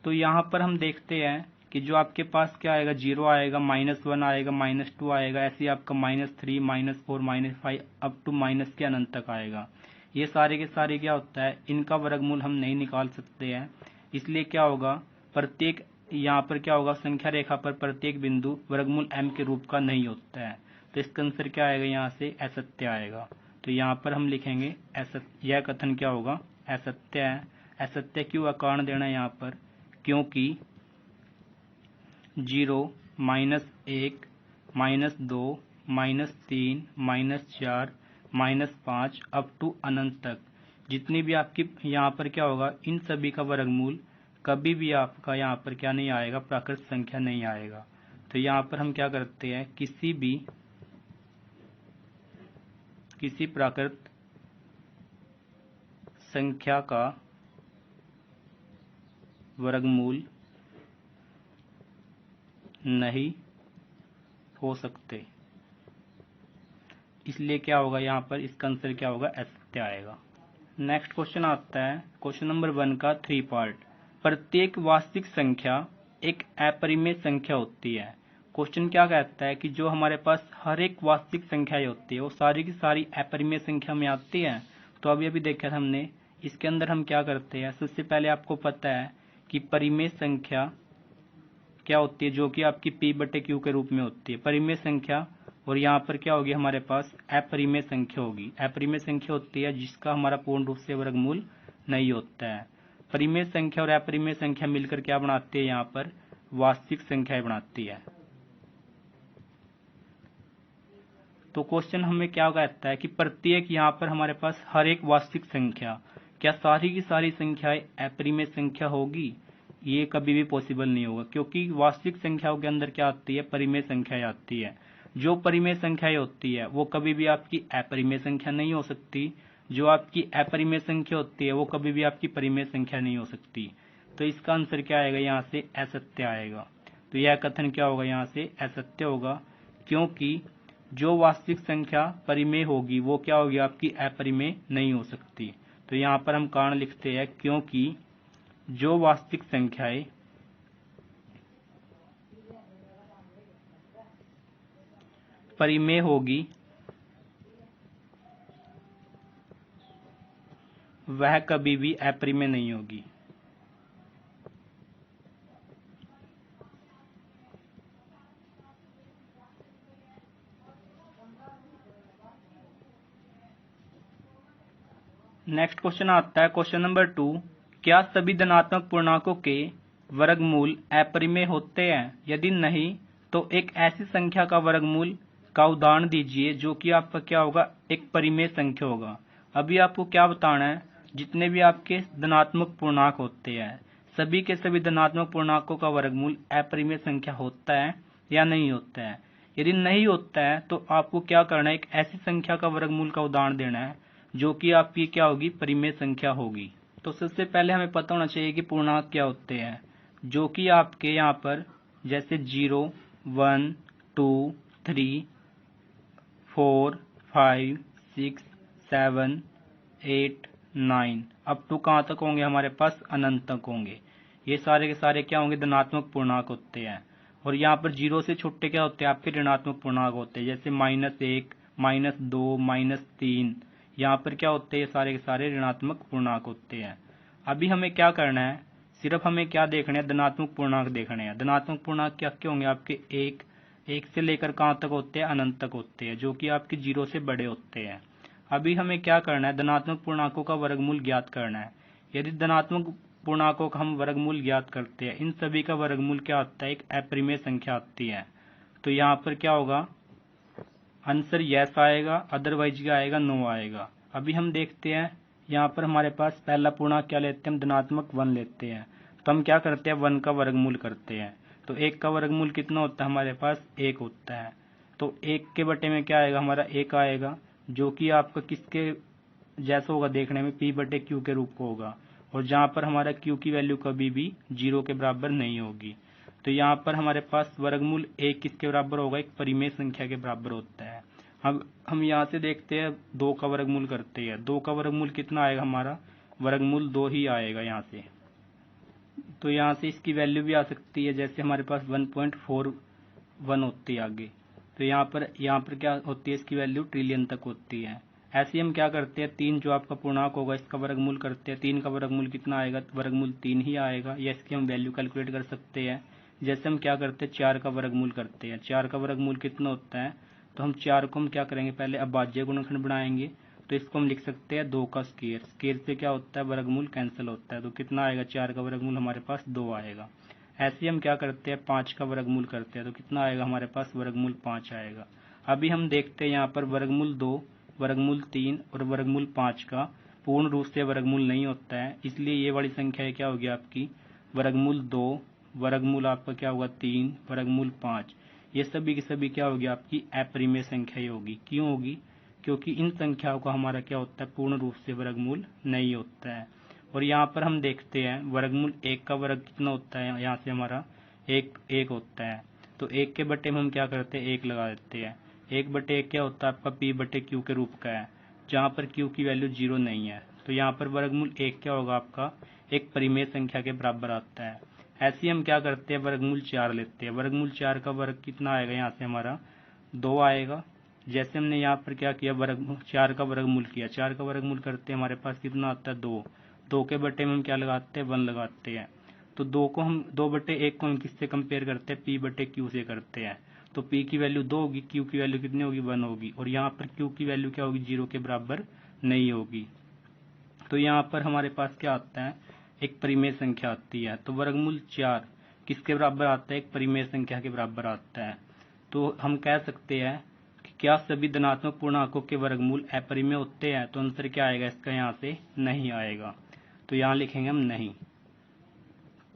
तो यहाँ पर हम देखते हैं कि जो आपके पास क्या आएगा, 0 आएगा, -1 आएगा, -2 आएगा, ऐसे आपका -3, -4, -5 अप टू माइनस के अनंत तक आएगा। ये सारे के सारे क्या होता है, इनका वर्गमूल हम नहीं निकाल सकते हैं। इसलिए क्या होगा, प्रत्येक यहाँ पर क्या होगा, संख्या रेखा पर प्रत्येक बिंदु वर्गमूल m के रूप का नहीं होता है। तो इसका आंसर क्या आएगा, यहाँ से असत्य आएगा। तो यहाँ पर हम लिखेंगे असत्य, यह कथन क्या होगा, असत्य है। असत्य क्यों का कारण देना है यहाँ पर, क्योंकि 0, -1, -2, -3, -4, -5 अप टू अनंत तक जितनी भी आपकी यहाँ पर क्या होगा, इन सभी का वर्गमूल कभी भी आपका यहाँ पर क्या नहीं आएगा, प्राकृत संख्या नहीं आएगा। तो यहाँ पर हम क्या करते हैं, किसी प्राकृत संख्या का वर्गमूल नहीं हो सकते, इसलिए क्या होगा, यहाँ पर इसका आंसर क्या होगा, असत्य आएगा। नेक्स्ट क्वेश्चन आता है क्वेश्चन नंबर 1 का 3 पार्ट। प्रत्येक वास्तविक संख्या एक अपरिमेय संख्या होती है। क्वेश्चन क्या कहता है कि जो हमारे पास हर एक वास्तविक संख्याएं होती है वो सारी की सारी अपरिमेय संख्या में आती है। तो अभी देखा था हमने, इसके अंदर हम क्या करते हैं, सबसे पहले आपको पता है कि परिमेय संख्या क्या होती है, जो कि आपकी p/q के रूप में होती है, परिमेय संख्या। और यहाँ पर क्या होगी, हमारे पास अपरिमेय संख्या होगी। अपरिमेय संख्या होती है जिसका हमारा पूर्ण रूप से वर्गमूल नहीं होता है। परिमेय संख्या और अपरिमेय संख्या मिलकर क्या बनाती है, यहाँ पर वास्तविक संख्याएं बनाती है। तो क्वेश्चन हमें क्या कहता है कि प्रत्येक, यहाँ पर हमारे पास हर एक वास्तविक संख्या, क्या सारी की सारी संख्याएं अपरिमेय संख्या होगी, ये कभी भी पॉसिबल नहीं होगा, क्योंकि वास्तविक संख्याओं के अंदर क्या आती है, परिमेय संख्याएं आती है। जो परिमेय संख्याएं होती है वो कभी भी आपकी अपरिमेय संख्या नहीं हो सकती, जो आपकी अपरिमेय संख्या होती है वो कभी भी आपकी परिमेय संख्या नहीं हो सकती। तो इसका आंसर क्या आएगा, यहाँ से असत्य आएगा। तो यह कथन क्या होगा, यहाँ से असत्य होगा, क्योंकि जो वास्तविक संख्या परिमेय होगी वो क्या होगी, आपकी अपरिमेय नहीं हो सकती। तो यहाँ पर हम कारण लिखते हैं, क्योंकि जो वास्तविक संख्याएं परिमेय होगी वह कभी भी अपरिमेय नहीं होगी। नेक्स्ट क्वेश्चन आता है क्वेश्चन नंबर 2। क्या सभी धनात्मक पूर्णांकों के वर्गमूल अपरिमेय होते हैं, यदि नहीं तो एक ऐसी संख्या का वर्गमूल का उदाहरण दीजिए जो कि आपका क्या होगा, एक परिमेय संख्या होगा। अभी आपको क्या बताना है, जितने भी आपके धनात्मक पूर्णांक होते हैं सभी के सभी धनात्मक पूर्णांकों का वर्गमूल अपरिमेय संख्या होता है या नहीं होता है। यदि नहीं होता है तो आपको क्या करना है, एक ऐसी संख्या का वर्गमूल का उदाहरण देना है जो कि आपकी क्या होगी, परिमेय संख्या होगी। तो सबसे पहले हमें पता होना चाहिए कि पूर्णांक क्या होते हैं, जो कि आपके यहाँ पर जैसे 0, 1, 2, 3, 4, 5, 6, 7, 8, 9 अप टू कहाँ तक होंगे, हमारे पास अनंत तक होंगे। ये सारे के सारे क्या होंगे, धनात्मक पूर्णांक होते हैं। और यहाँ पर 0 से छोटे क्या होते हैं, आपके ऋणात्मक पूर्णांक होते हैं, जैसे -1, -2, -3। यहाँ पर क्या होते हैं, ये सारे के सारे ऋणात्मक पूर्णांक होते हैं। अभी हमें क्या करना है, सिर्फ हमें क्या देखना है, धनात्मक पूर्णांक देखने हैं। धनात्मक पूर्णांक क्या क्या होंगे आपके, एक से लेकर कहाँ तक होते हैं, अनंत तक होते हैं, जो कि आपके 0 से बड़े होते हैं। अभी हमें क्या करना है, धनात्मक पूर्णांकों का वर्गमूल ज्ञात करना है। यदि धनात्मक पूर्णांकों का हम वर्गमूल ज्ञात करते हैं, इन सभी का वर्गमूल क्या होता है, एक अपरिमेय संख्या आती है। तो यहाँ पर क्या होगा, आंसर यस आएगा, अदरवाइज क्या आएगा, नो आएगा। अभी हम देखते हैं, यहाँ पर हमारे पास पहला पूर्णांक क्या लेते हैं, हम धनात्मक 1 लेते हैं। तो हम क्या करते हैं, 1 का वर्गमूल करते हैं। तो 1 का वर्गमूल कितना होता है, हमारे पास 1 होता है। तो 1 के बटे में क्या आएगा, हमारा 1 आएगा, जो कि आपका किसके जैसा होगा देखने में, P बटे Q के रूप का होगा। और जहाँ पर हमारा Q की वैल्यू कभी भी 0 के बराबर नहीं होगी। तो यहाँ पर हमारे पास वर्गमूल 1 किसके बराबर होगा, एक परिमेय संख्या के बराबर होता है। हम यहाँ से देखते हैं, 2 का वर्गमूल करते हैं। 2 का वर्गमूल कितना आएगा, हमारा वर्गमूल 2 ही आएगा यहाँ से। तो यहाँ से इसकी वैल्यू भी आ सकती है, जैसे हमारे पास 1.41 होती है आगे। तो यहाँ पर क्या होती है, इसकी वैल्यू ट्रिलियन तक होती है। ऐसे ही हम क्या करते हैं, 3 जो आपका पूर्णांक होगा, इसका वर्गमूल करते हैं। 3 का वर्गमूल कितना आएगा, वर्गमूल 3 ही आएगा, या इसकी हम वैल्यू कैलकुलेट कर सकते हैं। जैसे हम क्या करते हैं, 4 का वर्गमूल करते हैं। 4 का वर्गमूल कितना होता है, तो हम 4 को हम क्या करेंगे, पहले अभाज्य गुणनखंड बनाएंगे। तो इसको हम लिख सकते हैं 2 का स्क्वायर। स्क्वायर से क्या होता है, वर्गमूल कैंसिल होता है। तो कितना आएगा, 4 का वर्गमूल हमारे पास 2 आएगा। ऐसे ही हम क्या करते हैं, 5 का वर्गमूल करते हैं। तो कितना आएगा, हमारे पास वर्गमूल 5 आएगा। अभी हम देखते हैं यहाँ पर वर्गमूल 2, वर्गमूल 3 और वर्गमूल 5 का पूर्ण रूप से वर्गमूल नहीं होता है, इसलिए ये वाली संख्या क्या होगी आपकी, वर्गमूल 2, वर्गमूल आपका क्या होगा 3, वर्गमूल 5। ये सभी की सभी क्या होगी, आपकी अपरिमेय संख्या ही होगी। क्यों होगी, क्योंकि इन संख्याओं का हमारा क्या होता है, पूर्ण रूप से वर्गमूल नहीं होता है। और यहाँ पर हम देखते हैं, वर्गमूल 1 का वर्ग कितना होता है, यहाँ से हमारा 1 होता है। तो 1 के बटे में हम क्या करते हैं, 1 लगा देते हैं। 1/1 क्या होता है आपका, P बटे Q के रूप का है, जहाँ पर Q की वैल्यू 0 नहीं है। तो यहाँ पर वर्गमूल 1 क्या होगा आपका, एक परिमेय संख्या के बराबर आता है। ऐसे ही हम क्या करते हैं, वर्गमूल 4 लेते हैं। वर्गमूल 4 का वर्ग कितना आएगा, यहाँ से हमारा 2 आएगा। जैसे हमने यहाँ पर क्या किया, वर्ग 4 का वर्गमूल किया। 4 का वर्गमूल करते हैं, हमारे पास कितना आता है, 2। 2 के बटे में हम क्या लगाते हैं, 1 लगाते हैं। तो 2/1 को हम किससे कंपेयर करते हैं, P बटे Q से करते हैं। तो P की वैल्यू 2 होगी, Q की वैल्यू कितनी होगी, 1 होगी। और यहाँ पर Q की वैल्यू क्या होगी, 0 के बराबर नहीं होगी। तो यहाँ पर हमारे पास क्या आता है, एक परिमेय संख्या आती है। तो वर्गमूल 4 किसके बराबर आता है, एक परिमेय संख्या के बराबर आता है। तो हम कह सकते हैं कि क्या सभी धनात्मक पूर्णांकों के वर्गमूल अपरिमेय होते हैं। तो आंसर क्या आएगा इसका, यहाँ से नहीं आएगा। तो यहाँ लिखेंगे हम नहीं।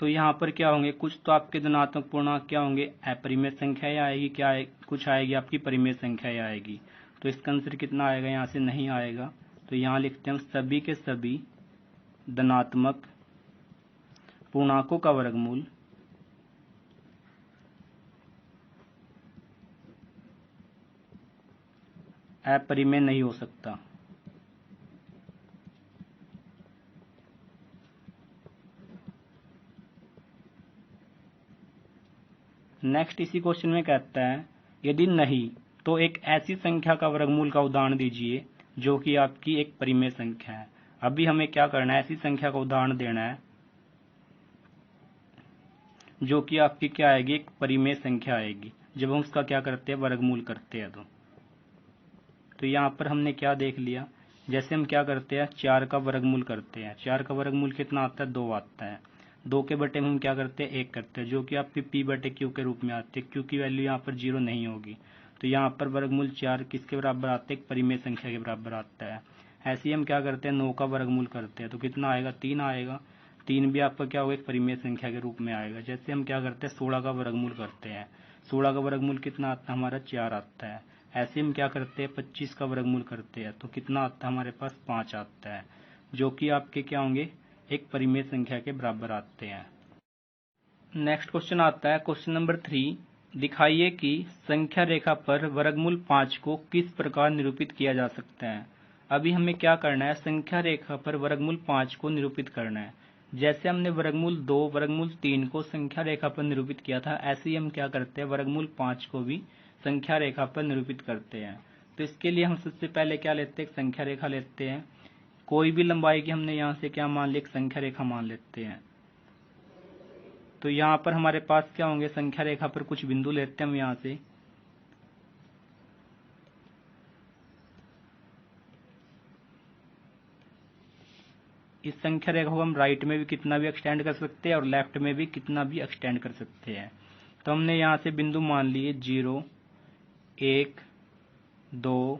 तो यहाँ पर क्या होंगे, कुछ तो आपके धनात्मक पूर्णांक क्या होंगे, अपरिमेय संख्या आएगी, क्या कुछ आएगी आपकी परिमेय संख्या आएगी। तो इसका आंसर कितना आएगा, यहाँ से नहीं आएगा। तो यहाँ लिखते हैं सभी के सभी धनात्मक पूर्णांकों का वर्गमूल अपरिमेय नहीं हो सकता। नेक्स्ट इसी क्वेश्चन में कहता है, यदि नहीं तो एक ऐसी संख्या का वर्गमूल का उदाहरण दीजिए जो कि आपकी एक परिमेय संख्या है। अभी हमें क्या करना है, ऐसी संख्या का उदाहरण देना है जो कि आपकी क्या आएगी, एक परिमेय संख्या आएगी, जब हम उसका क्या करते हैं, वर्गमूल करते हैं। तो यहाँ पर हमने क्या देख लिया, जैसे हम क्या करते हैं, 4 का वर्गमूल करते हैं। 4 का वर्गमूल कितना आता है, 2 आता है। 2 के बटे में हम क्या करते हैं, 1 करते हैं, जो कि आपकी P बटे Q के रूप में आती है। Q की वैल्यू यहाँ पर 0 नहीं होगी। तो यहाँ पर वर्गमूल 4 किसके बराबर आता है, एक परिमेय संख्या के बराबर आता है। ऐसे ही हम क्या करते हैं, 9 का वर्गमूल करते हैं। तो कितना आएगा, 3 आएगा। 3 भी आपका क्या होगा, एक परिमेय संख्या के रूप में आएगा। जैसे हम क्या करते हैं, 16 का वर्गमूल करते हैं। 16 का वर्गमूल कितना आता है, हमारा 4 आता है। ऐसे हम क्या करते हैं 25 का वर्गमूल करते हैं तो कितना आता है हमारे पास 5 आता है, जो कि आपके क्या होंगे एक परिमेय संख्या के बराबर आते हैं। नेक्स्ट क्वेश्चन आता है क्वेश्चन नंबर 3, दिखाइए कि संख्या रेखा पर वर्गमूल 5 को किस प्रकार निरूपित किया जा सकता है। अभी हमें क्या करना है, संख्या रेखा पर वर्गमूल 5 को निरूपित करना है। जैसे हमने वर्गमूल 2 वर्गमूल 3 को संख्या रेखा पर निरूपित किया था, ऐसे ही हम क्या करते हैं वर्गमूल 5 को भी संख्या रेखा पर निरूपित करते हैं। तो इसके लिए हम सबसे पहले क्या लेते हैं, संख्या रेखा लेते हैं। कोई भी लंबाई की हमने यहाँ से क्या मान ली, संख्या रेखा मान लेते हैं। तो यहाँ पर हमारे पास क्या होंगे, संख्या रेखा पर कुछ बिंदु लेते हैं हम यहाँ से। इस संख्या रेखा को हम राइट में भी कितना भी एक्सटेंड कर सकते हैं और लेफ्ट में भी कितना भी एक्सटेंड कर सकते हैं। तो हमने यहाँ से बिंदु मान लिए 0, 1, 2,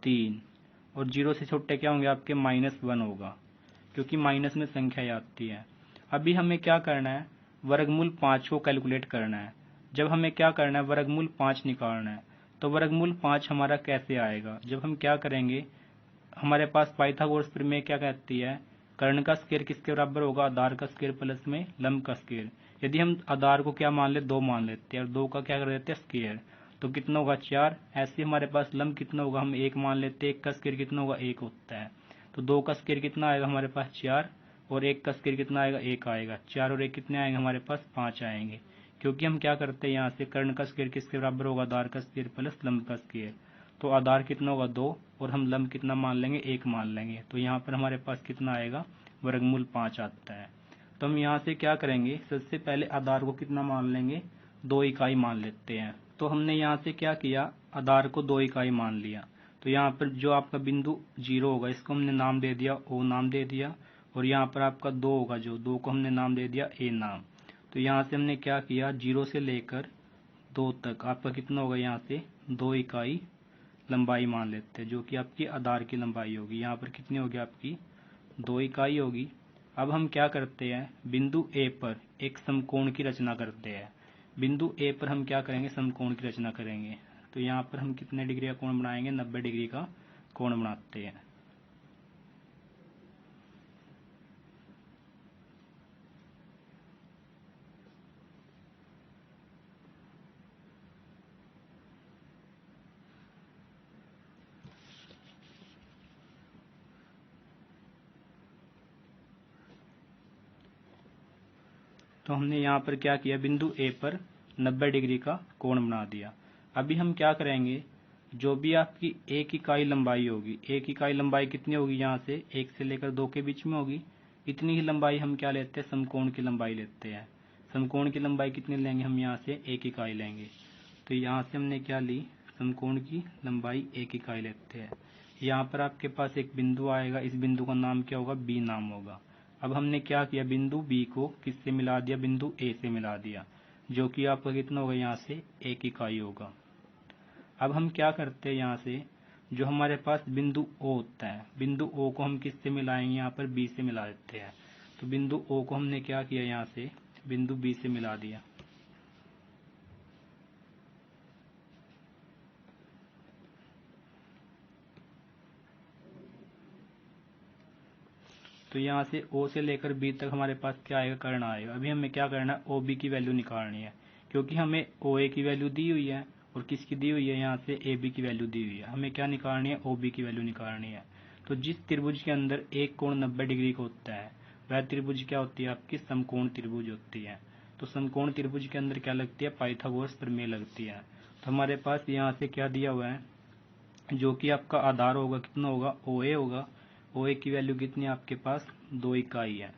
3 और 0 से छोटे क्या होंगे आपके -1 होगा, क्योंकि माइनस में संख्या आती है। अभी हमें क्या करना है, वर्गमूल 5 को कैलकुलेट करना है। जब हमें क्या करना है, वर्गमूल 5 निकालना है, तो वर्गमूल 5 हमारा कैसे आएगा, जब हम क्या करेंगे, हमारे पास पाइथागोरस प्रमेय क्या कहती है, कर्ण का स्क्वायर किसके बराबर होगा, आधार का स्क्वायर प्लस में लंब का स्क्वायर। यदि हम आधार को क्या मान ले, 2 मान लेते हैं और 2 का क्या कर देते हैं स्क्वायर, तो कितना होगा 4। ऐसे हमारे पास लंब कितना होगा, हम 1 मान लेते हैं, 1 का स्क्वायर कितना होगा 1 होता है। तो 2 का स्क्वायर कितना आएगा हमारे पास 4 और 1 का स्क्वायर कितना आएगा 1 आएगा। 4 और 1 कितने आएंगे हमारे पास 5 आएंगे, क्योंकि हम क्या करते हैं यहाँ से कर्ण का स्क्वायर किसके बराबर होगा, आधार का स्क्वायर प्लस लंब का स्क्वायर। तो आधार कितना होगा 2 और हम लंब कितना मान लेंगे 1 मान लेंगे। तो यहाँ पर हमारे पास कितना आएगा, वर्गमूल 5 आता है। तो हम यहाँ से क्या करेंगे, सबसे पहले आधार को कितना मान लेंगे, 2 इकाई मान लेते हैं। तो हमने यहाँ से क्या किया, आधार को 2 इकाई मान लिया। तो यहाँ पर जो आपका बिंदु 0 होगा इसको हमने नाम दे दिया O नाम दे दिया, और यहाँ पर आपका 2 होगा जो 2 को हमने नाम दे दिया A नाम। तो यहाँ से हमने क्या किया, 0 से लेकर 2 तक आपका कितना होगा, यहाँ से 2 इकाई लंबाई मान लेते हैं, जो कि आपकी आधार की लंबाई होगी। यहाँ पर कितनी होगी आपकी 2 इकाई होगी। अब हम क्या करते हैं, बिंदु ए पर एक समकोण की रचना करते हैं। बिंदु ए पर हम क्या करेंगे, समकोण की रचना करेंगे। तो यहाँ पर हम कितने डिग्री का कोण बनाएंगे, 90 डिग्री का कोण बनाते हैं। तो हमने यहाँ पर क्या किया, बिंदु ए पर 90 डिग्री का कोण बना दिया। अभी हम क्या करेंगे, जो भी आपकी 1 इकाई लंबाई होगी, 1 इकाई लंबाई कितनी होगी, यहाँ से 1 से लेकर 2 के बीच में होगी, इतनी ही लंबाई हम क्या लेते हैं, समकोण की लंबाई लेते हैं। समकोण की लंबाई कितनी लेंगे, हम यहाँ से 1 इकाई लेंगे। तो यहाँ से हमने क्या ली, समकोण की लंबाई 1 इकाई लेते हैं। यहाँ पर आपके पास एक बिंदु आएगा, इस बिंदु का नाम क्या होगा, बी नाम होगा। अब हमने क्या किया, बिंदु बी को किससे मिला दिया, बिंदु ए से मिला दिया, जो कि आपका कितना होगा, यहाँ से 1 इकाई होगा। अब हम क्या करते हैं, यहाँ से जो हमारे पास बिंदु ओ होता है, बिंदु ओ को हम किससे मिलाएंगे, यहाँ पर बी से मिला देते हैं। तो बिंदु ओ को हमने क्या किया, यहाँ से बिंदु बी से मिला दिया। तो यहाँ से O से लेकर B तक हमारे पास क्या आएगा, कर्ण आएगा। अभी हमें क्या करना है, OB की वैल्यू निकालनी है, क्योंकि हमें OA की वैल्यू दी हुई है और किसकी दी हुई है, यहाँ से AB की वैल्यू दी हुई है। हमें क्या निकालनी है, OB की वैल्यू निकालनी है। तो जिस त्रिभुज के अंदर एक कोण 90 डिग्री का होता है, वह त्रिभुज क्या होती है, आपकी समकोण त्रिभुज होती है। तो समकोण त्रिभुज के अंदर क्या लगती है, पाइथागोरस प्रमेय लगती है। तो हमारे पास यहाँ से क्या दिया हुआ है, जो कि आपका आधार होगा कितना होगा, OA होगा। OA की वैल्यू कितनी है आपके पास, 2 इकाई है।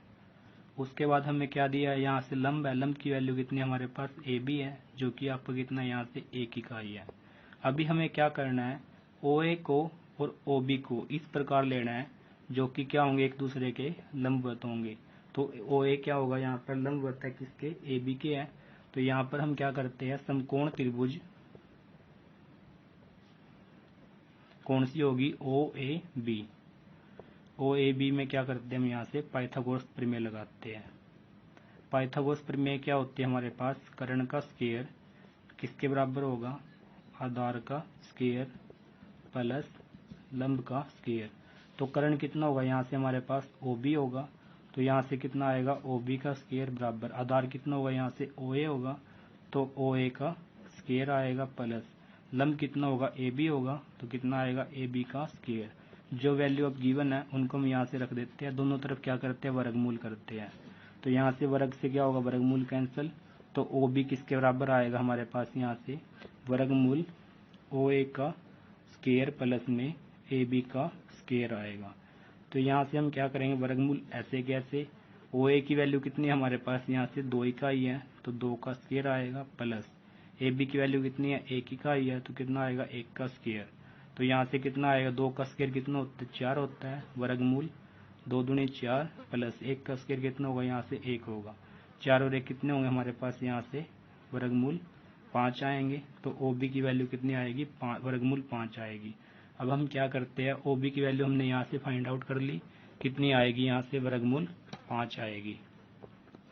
उसके बाद हमें क्या दिया है, यहाँ से लंब है, लंब की वैल्यू कितनी है हमारे पास, AB है, जो कि आपका कितना है, यहाँ से 1 इकाई है। अभी हमें क्या करना है, OA को और OB को इस प्रकार लेना है, जो कि क्या होंगे, एक दूसरे के लंबवत होंगे। तो OA क्या होगा, यहाँ पर लंबवत है किसके, AB के है। तो यहाँ पर हम क्या करते हैं, समकोण त्रिभुज कौन सी होगी, OAB। OAB में क्या करते हैं, हम यहाँ से पाइथागोरस प्रमेय लगाते हैं। पाइथागोरस प्रमेय क्या होती है हमारे पास, कर्ण का स्क्वायर किसके बराबर होगा, आधार का स्क्वायर प्लस लंब का स्क्वायर। तो कर्ण कितना होगा, यहाँ से हमारे पास OB होगा, तो यहाँ से कितना आएगा OB का स्क्वायर बराबर आधार कितना होगा, यहाँ से OA होगा तो OA का स्क्वायर आएगा प्लस लंब कितना होगा AB होगा तो कितना आएगा AB का स्क्वायर। जो वैल्यू अब गिवन है उनको हम यहाँ से रख देते हैं, दोनों तरफ क्या करते हैं वर्गमूल करते हैं। तो यहाँ से वर्ग से क्या होगा वर्गमूल कैंसिल, तो OB किसके बराबर आएगा हमारे पास यहाँ से वर्गमूल OA का स्क्वायर प्लस में AB का स्क्वायर आएगा। तो यहाँ से हम क्या करेंगे वर्गमूल ऐसे कैसे, OA की वैल्यू कितनी है हमारे पास यहाँ से 2 इकाई है तो 2 का स्क्वायर आएगा प्लस AB की वैल्यू कितनी है 1 इकाई है तो कितना आएगा 1 का स्क्वायर। तो यहाँ से कितना आएगा 2 का स्क्वायर कितना होता है 4 होता है, वर्गमूल 2 दूनी 4 प्लस 1 का स्क्वायर कितना होगा यहाँ से 1 होगा, 4 और 1 कितने होंगे हमारे पास यहाँ से वर्गमूल 5 आएंगे। तो OB की वैल्यू कितनी आएगी वर्गमूल 5 आएगी। अब हम क्या करते हैं OB की वैल्यू हमने यहाँ से फाइंड आउट कर ली, कितनी आएगी यहाँ से वर्गमूल 5 आएगी।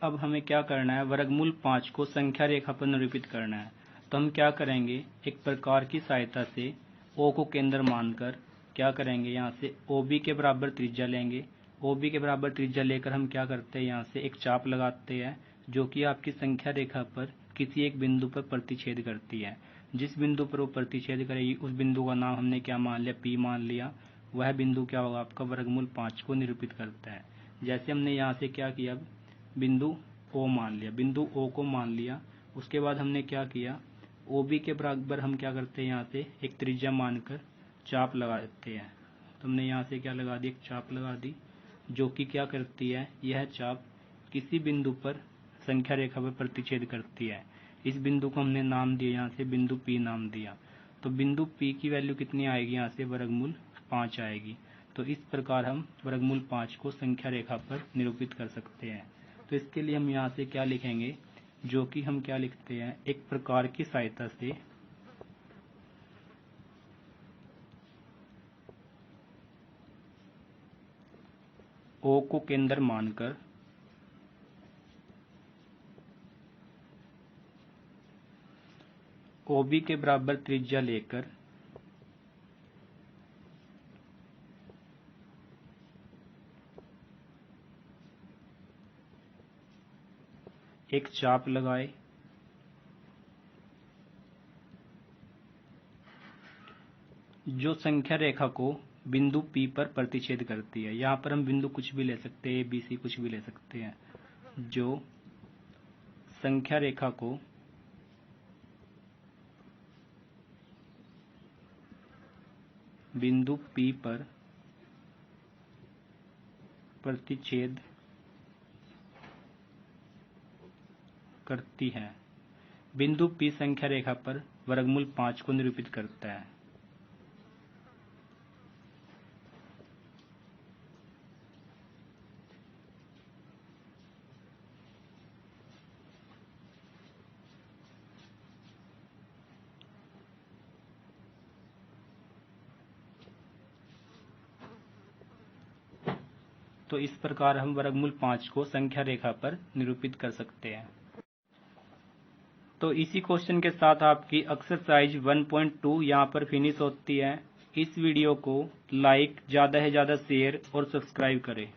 अब हमें क्या करना है वर्गमूल 5 को संख्या रेखा पर निरूपित करना है। तो हम क्या करेंगे एक प्रकार की सहायता से O को केंद्र मानकर क्या करेंगे यहाँ से OB के बराबर त्रिज्या लेंगे, OB के बराबर त्रिज्या लेकर हम क्या करते हैं यहाँ से एक चाप लगाते हैं जो कि आपकी संख्या रेखा पर किसी एक बिंदु पर प्रतिच्छेद करती है। जिस बिंदु पर वो प्रतिच्छेद करेगी उस बिंदु का नाम हमने क्या मान लिया P मान लिया, वह बिंदु क्या होगा आपका वर्गमूल 5 को निरूपित करता है। जैसे हमने यहाँ से क्या किया बिंदु O मान लिया, बिंदु O को मान लिया, उसके बाद हमने क्या किया OB के बराबर हम क्या करते हैं यहाँ से एक त्रिज्या मानकर चाप लगा देते हैं। तो हमने यहाँ से क्या लगा दी एक चाप लगा दी जो कि क्या करती है यह चाप किसी बिंदु पर संख्या रेखा पर प्रतिच्छेद करती है। इस बिंदु को हमने नाम दिया यहाँ से बिंदु P नाम दिया। तो बिंदु P की वैल्यू कितनी आएगी यहाँ से वर्गमूल 5 आएगी। तो इस प्रकार हम वर्गमूल 5 को संख्या रेखा पर निरूपित कर सकते हैं। तो इसके लिए हम यहाँ से क्या लिखेंगे जो कि हम क्या लिखते हैं एक प्रकार की सहायता से O को केंद्र मानकर OB के बराबर त्रिज्या लेकर एक चाप लगाए जो संख्या रेखा को बिंदु P पर प्रतिच्छेद करती है। यहाँ पर हम बिंदु कुछ भी ले सकते हैं ABC कुछ भी ले सकते हैं, जो संख्या रेखा को बिंदु P पर प्रतिच्छेद करती है। बिंदु P संख्या रेखा पर वर्गमूल 5 को निरूपित करता है। तो इस प्रकार हम वर्गमूल 5 को संख्या रेखा पर निरूपित कर सकते हैं। तो इसी क्वेश्चन के साथ आपकी एक्सरसाइज 1.2 यहाँ पर फिनिश होती है। इस वीडियो को लाइक ज़्यादा से ज़्यादा शेयर और सब्सक्राइब करें।